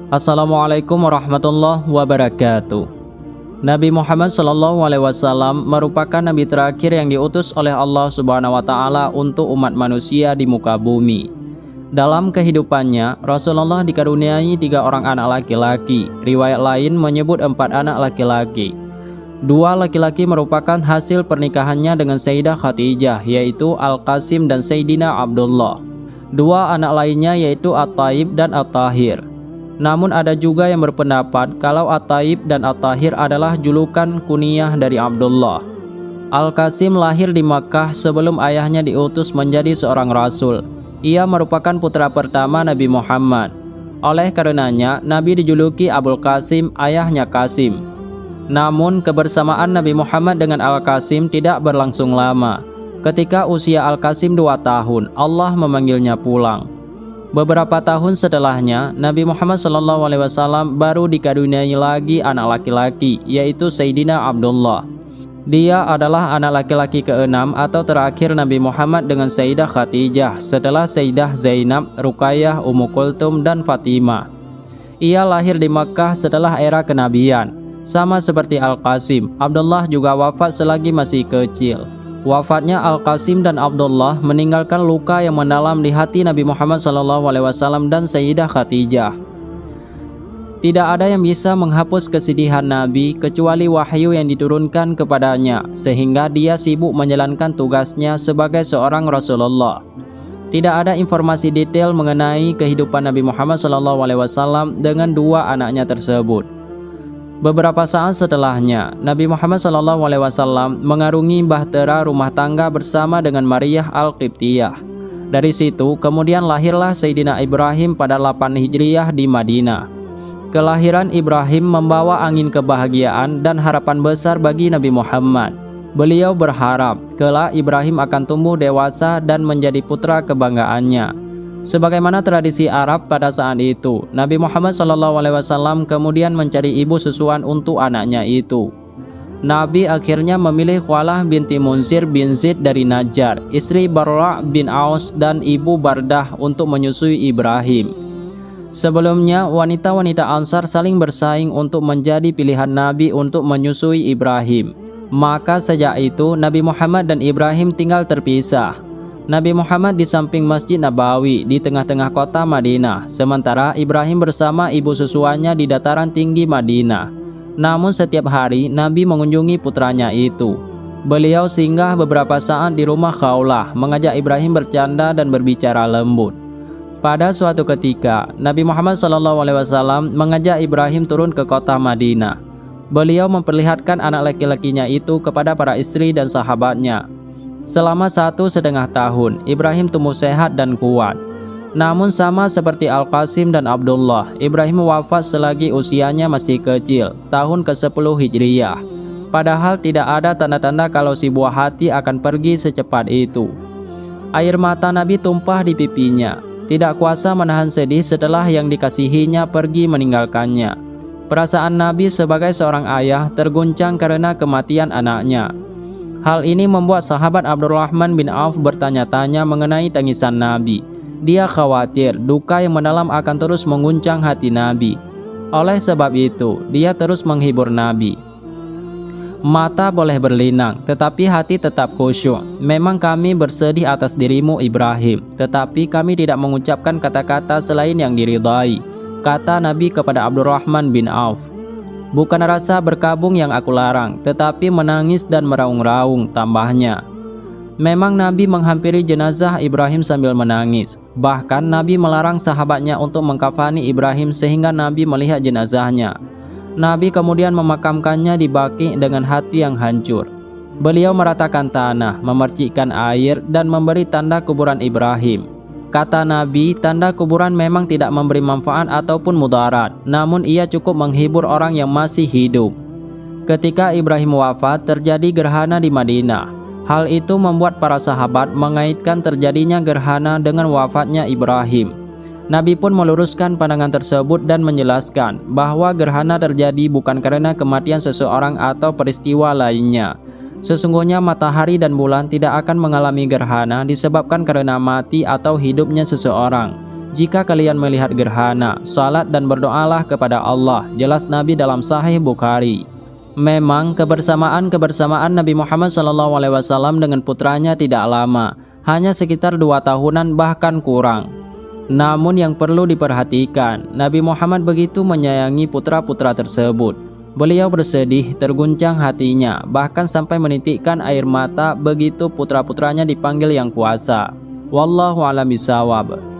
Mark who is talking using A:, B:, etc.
A: Assalamualaikum warahmatullahi wabarakatuh. Nabi Muhammad SAW merupakan nabi terakhir yang diutus oleh Allah Subhanahu wa Ta'ala untuk umat manusia di muka bumi. Dalam kehidupannya, Rasulullah dikaruniai 3 orang anak laki-laki. Riwayat lain menyebut 4 anak laki-laki. 2 laki-laki merupakan hasil pernikahannya dengan Sayyidah Khadijah, yaitu Al-Qasim dan Sayyidina Abdullah. 2 anak lainnya yaitu At-Taib dan At-Tahir. Namun ada juga yang berpendapat kalau At-Taib dan At-Tahir adalah julukan kunyah dari Abdullah. Al-Qasim lahir di Makkah sebelum ayahnya diutus menjadi seorang rasul. Ia merupakan putra pertama Nabi Muhammad. Oleh karenanya, Nabi dijuluki Abul Qasim, ayahnya Qasim. Namun kebersamaan Nabi Muhammad dengan Al-Qasim tidak berlangsung lama. Ketika usia Al-Qasim 2 tahun, Allah memanggilnya pulang. Beberapa tahun setelahnya, Nabi Muhammad SAW baru dikaruniai lagi anak laki-laki, yaitu Sayyidina Abdullah. Dia adalah anak laki-laki ke-6 atau terakhir Nabi Muhammad dengan Sayyidah Khadijah setelah Sayyidah Zainab, Ruqayyah, Ummu Kulthum, dan Fatimah. Ia lahir di Makkah setelah era kenabian. Sama seperti Al-Qasim, Abdullah juga wafat selagi masih kecil. Wafatnya Al-Qasim dan Abdullah meninggalkan luka yang mendalam di hati Nabi Muhammad SAW dan Sayyidah Khadijah. Tidak ada yang bisa menghapus kesedihan Nabi kecuali wahyu yang diturunkan kepadanya, sehingga dia sibuk menjalankan tugasnya sebagai seorang Rasulullah. Tidak ada informasi detail mengenai kehidupan Nabi Muhammad SAW dengan 2 anaknya tersebut. Beberapa saat setelahnya, Nabi Muhammad SAW mengarungi bahtera rumah tangga bersama dengan Maryah Al-Qibtiyah. Dari situ kemudian lahirlah Sayyidina Ibrahim pada 8 Hijriyah di Madinah. Kelahiran Ibrahim membawa angin kebahagiaan dan harapan besar bagi Nabi Muhammad. Beliau berharap kelak Ibrahim akan tumbuh dewasa dan menjadi putra kebanggaannya. Sebagaimana tradisi Arab pada saat itu, Nabi Muhammad SAW kemudian mencari ibu susuan untuk anaknya itu. Nabi akhirnya memilih Khawlah binti Munzir bin Zaid dari Najjar, istri Barra' bin Aus dan ibu Bardah untuk menyusui Ibrahim. Sebelumnya, wanita-wanita Ansar saling bersaing untuk menjadi pilihan Nabi untuk menyusui Ibrahim. Maka sejak itu, Nabi Muhammad dan Ibrahim tinggal terpisah. Nabi Muhammad di samping Masjid Nabawi di tengah-tengah kota Madinah, sementara Ibrahim bersama ibu susuannya di dataran tinggi Madinah. Namun setiap hari Nabi mengunjungi putranya itu. Beliau singgah beberapa saat di rumah Khawlah, mengajak Ibrahim bercanda dan berbicara lembut. Pada suatu ketika, Nabi Muhammad SAW mengajak Ibrahim turun ke kota Madinah. Beliau memperlihatkan anak laki-lakinya itu kepada para istri dan sahabatnya. Selama 1,5 tahun, Ibrahim tumbuh sehat dan kuat. Namun sama seperti Al-Qasim dan Abdullah, Ibrahim wafat selagi usianya masih kecil, tahun ke-10 Hijriyah. Padahal tidak ada tanda-tanda kalau si buah hati akan pergi secepat itu. Air mata Nabi tumpah di pipinya. Tidak kuasa menahan sedih setelah yang dikasihinya pergi meninggalkannya. Perasaan Nabi sebagai seorang ayah terguncang karena kematian anaknya. Hal ini membuat sahabat Abdurrahman bin Auf bertanya-tanya mengenai tangisan Nabi. Dia khawatir duka yang mendalam akan terus mengguncang hati Nabi. Oleh sebab itu, dia terus menghibur Nabi. Mata boleh berlinang, tetapi hati tetap khusyuk. Memang kami bersedih atas dirimu Ibrahim, tetapi kami tidak mengucapkan kata-kata selain yang diridhai, kata Nabi kepada Abdurrahman bin Auf. Bukan rasa berkabung yang aku larang, tetapi menangis dan meraung-raung, tambahnya. Memang Nabi menghampiri jenazah Ibrahim sambil menangis. Bahkan Nabi melarang sahabatnya untuk mengkafani Ibrahim sehingga Nabi melihat jenazahnya. Nabi kemudian memakamkannya di Baqi dengan hati yang hancur. Beliau meratakan tanah, memercikkan air, dan memberi tanda kuburan Ibrahim. Kata Nabi, tanda kuburan memang tidak memberi manfaat ataupun mudarat, namun ia cukup menghibur orang yang masih hidup. Ketika Ibrahim wafat, terjadi gerhana di Madinah. Hal itu membuat para sahabat mengaitkan terjadinya gerhana dengan wafatnya Ibrahim. Nabi pun meluruskan pandangan tersebut dan menjelaskan bahwa gerhana terjadi bukan karena kematian seseorang atau peristiwa lainnya. Sesungguhnya matahari dan bulan tidak akan mengalami gerhana disebabkan karena mati atau hidupnya seseorang. jika kalian melihat gerhana, salat dan berdoalah kepada Allah. Jelas Nabi dalam Sahih Bukhari. Memang kebersamaan Nabi Muhammad SAW dengan putranya tidak lama, hanya sekitar 2 tahunan bahkan kurang. Namun yang perlu diperhatikan, Nabi Muhammad begitu menyayangi putra-putra tersebut. Beliau bersedih, terguncang hatinya, bahkan sampai menitikkan air mata begitu putra-putranya dipanggil yang kuasa. Wallahu a'lam bishawab.